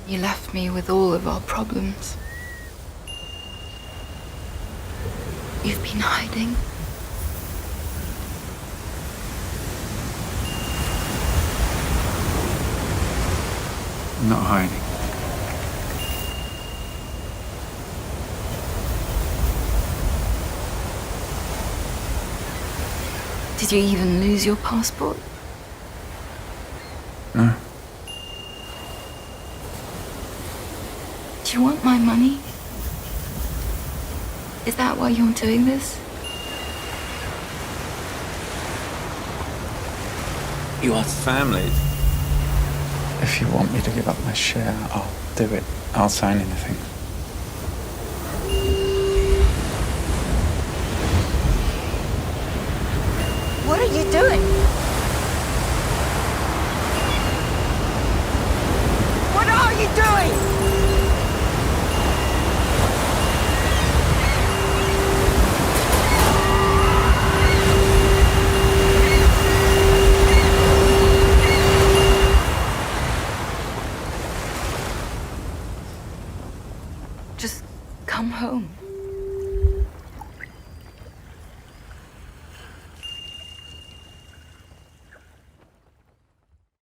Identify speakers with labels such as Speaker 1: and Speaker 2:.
Speaker 1: You left me with all of our problems. You've been hiding.
Speaker 2: I'm not hiding.
Speaker 1: Did you even lose your passport?
Speaker 2: No.
Speaker 1: Do you want my money? Is that why you're doing this?
Speaker 2: You are family. If you want me to give up my share, I'll do it. I'll sign anything.
Speaker 1: What are you doing? What are you doing? Just come home.